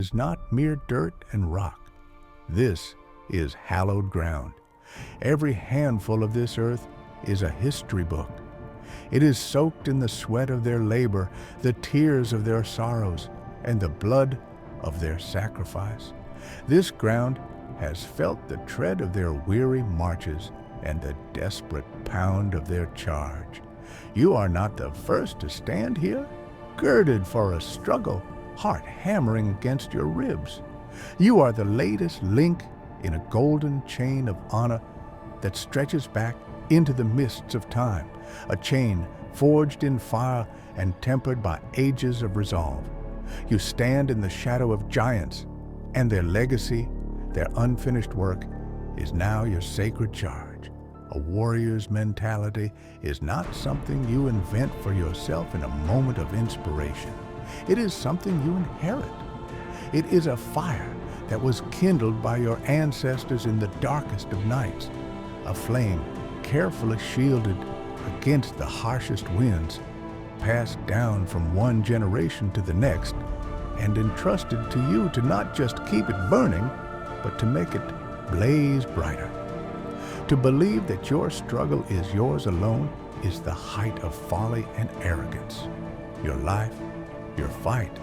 is not mere dirt and rock. This is hallowed ground. Every handful of this earth is a history book. It is soaked in the sweat of their labor, the tears of their sorrows, and the blood of their sacrifice. This ground has felt the tread of their weary marches and the desperate pound of their charge. You are not the first to stand here, girded for a struggle, heart hammering against your ribs. You are the latest link in a golden chain of honor that stretches back into the mists of time, a chain forged in fire and tempered by ages of resolve. You stand in the shadow of giants, and their legacy, their unfinished work, is now your sacred charge. A warrior's mentality is not something you invent for yourself in a moment of inspiration. It is something you inherit. It is a fire that was kindled by your ancestors in the darkest of nights, a flame carefully shielded against the harshest winds, passed down from one generation to the next, and entrusted to you to not just keep it burning, but to make it blaze brighter. To believe that your struggle is yours alone is the height of folly and arrogance. Your life, your fight,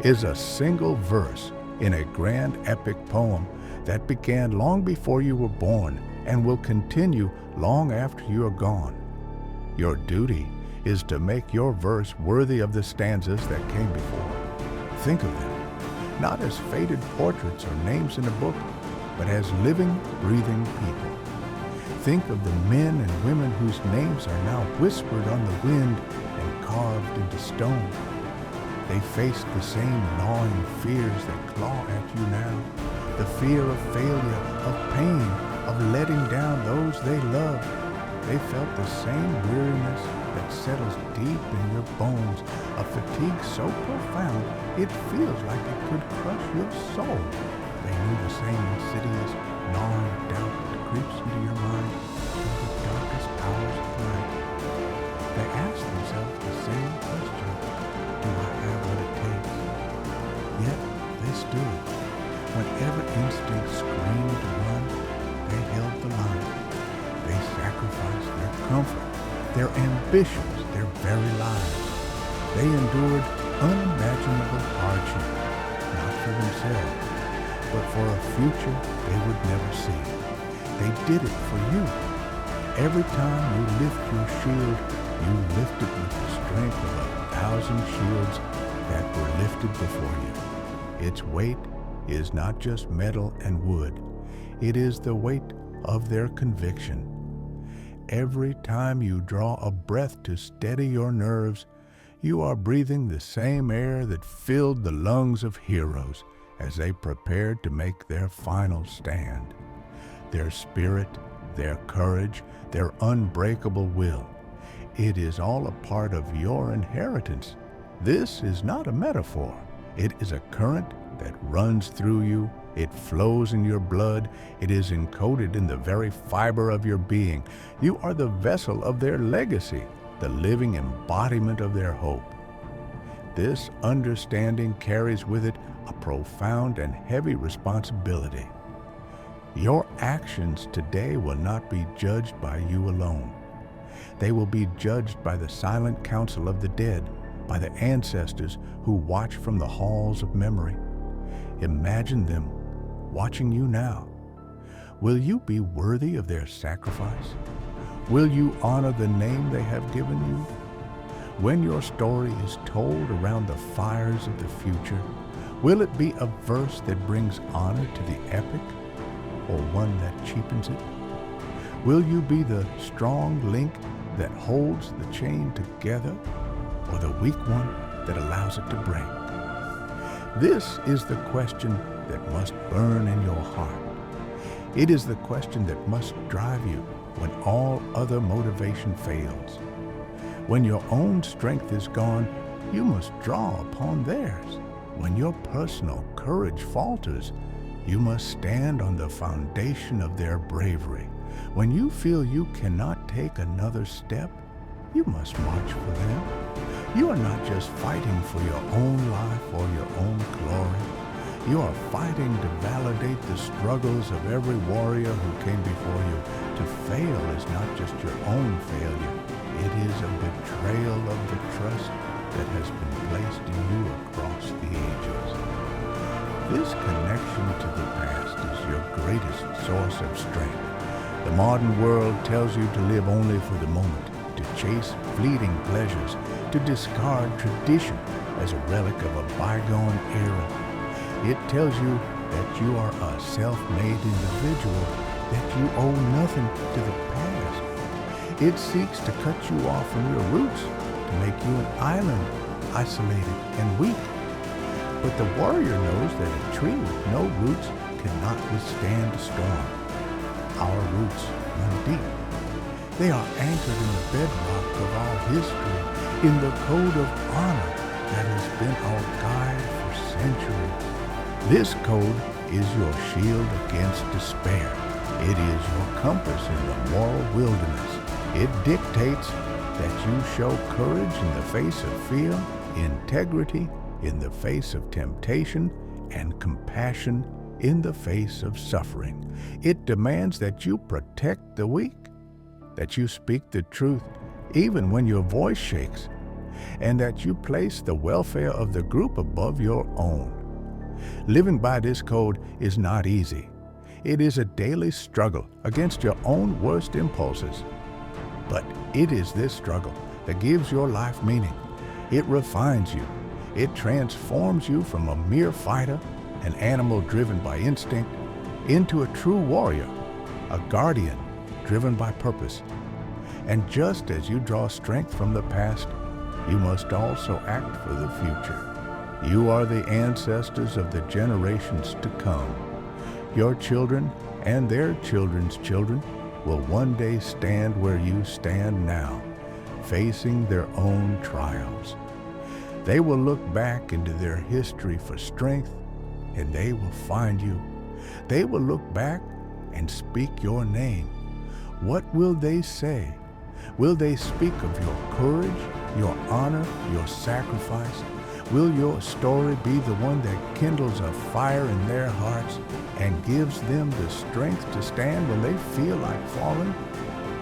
is a single verse in a grand epic poem that began long before you were born and will continue long after you are gone. Your duty is to make your verse worthy of the stanzas that came before. Think of them, not as faded portraits or names in a book, but as living, breathing people. Think of the men and women whose names are now whispered on the wind and carved into stone. They faced the same gnawing fears that claw at you now, the fear of failure, of pain, of letting down those they love. They felt the same weariness that settles deep in your bones, a fatigue so profound it feels like it could crush your soul. They knew the same insidious, gnawing doubt that creeps into your mind in the darkest hours of the night. They asked themselves the same question, do I have what it takes? Yet they stood. Whenever instinct screamed to run, they held the line. They sacrificed their comfort, their ambitions, their very lives. They endured unimaginable hardship, not for themselves, but for a future they would never see. They did it for you. Every time you lift your shield, you lift it with the strength of 1,000 shields that were lifted before you. Its weight is not just metal and wood. It is the weight of their conviction. Every time you draw a breath to steady your nerves, you are breathing the same air that filled the lungs of heroes as they prepared to make their final stand. Their spirit, their courage, their unbreakable will. It is all a part of your inheritance. This is not a metaphor. It is a current that runs through you. It flows in your blood. It is encoded in the very fiber of your being. You are the vessel of their legacy, the living embodiment of their hope. This understanding carries with it a profound and heavy responsibility. Your actions today will not be judged by you alone. They will be judged by the silent council of the dead, by the ancestors who watch from the halls of memory. Imagine them watching you now. Will you be worthy of their sacrifice? Will you honor the name they have given you? When your story is told around the fires of the future, will it be a verse that brings honor to the epic, or one that cheapens it? Will you be the strong link that holds the chain together, or the weak one that allows it to break? This is the question that must burn in your heart. It is the question that must drive you when all other motivation fails. When your own strength is gone, you must draw upon theirs. When your personal courage falters, you must stand on the foundation of their bravery. When you feel you cannot take another step, you must march for them. You are not just fighting for your own life or your own glory. You are fighting to validate the struggles of every warrior who came before you. To fail is not just your own failure. It is a betrayal of the trust that has been placed in you across the ages. This connection to the past is your greatest source of strength. The modern world tells you to live only for the moment, to chase fleeting pleasures, to discard tradition as a relic of a bygone era. It tells you that you are a self-made individual, that you owe nothing to the past. It seeks to cut you off from your roots, to make you an island, isolated and weak. But the warrior knows that a tree with no roots cannot withstand a storm. Our roots run deep. They are anchored in the bedrock of our history, in the code of honor that has been our guide for centuries. This code is your shield against despair. It is your compass in the moral wilderness. It dictates that you show courage in the face of fear, integrity in the face of temptation, and compassion in the face of suffering. It demands that you protect the weak, that you speak the truth even when your voice shakes, and that you place the welfare of the group above your own. Living by this code is not easy. It is a daily struggle against your own worst impulses. But it is this struggle that gives your life meaning. It refines you. It transforms you from a mere fighter, an animal driven by instinct, into a true warrior, a guardian driven by purpose. And just as you draw strength from the past, you must also act for the future. You are the ancestors of the generations to come. Your children and their children's children will one day stand where you stand now, facing their own trials. They will look back into their history for strength, and they will find you. They will look back and speak your name. What will they say? Will they speak of your courage, your honor, your sacrifice? Will your story be the one that kindles a fire in their hearts and gives them the strength to stand when they feel like falling?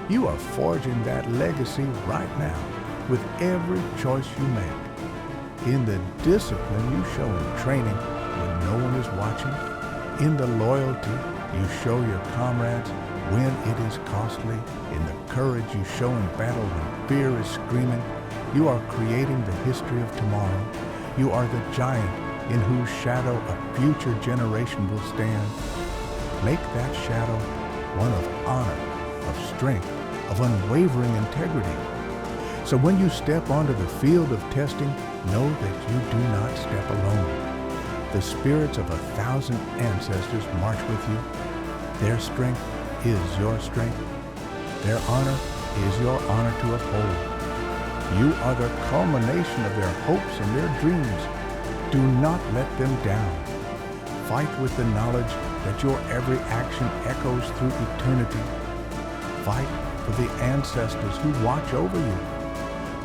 You are forging that legacy right now with every choice you make. In the discipline you show in training when no one is watching, in the loyalty you show your comrades when it is costly, in the courage you show in battle when fear is screaming, you are creating the history of tomorrow. You are the giant in whose shadow a future generation will stand. Make that shadow one of honor, of strength, of unwavering integrity. So when you step onto the field of testing, know that you do not step alone. The spirits of 1,000 ancestors march with you. Their strength is your strength. Their honor is your honor to uphold. You are the culmination of their hopes and their dreams. Do not let them down. Fight with the knowledge that your every action echoes through eternity. Fight for the ancestors who watch over you.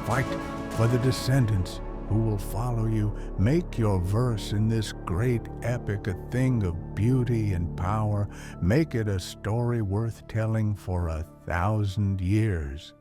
Fight for the descendants who will follow you. Make your verse in this great epic a thing of beauty and power. Make it a story worth telling for 1,000 years.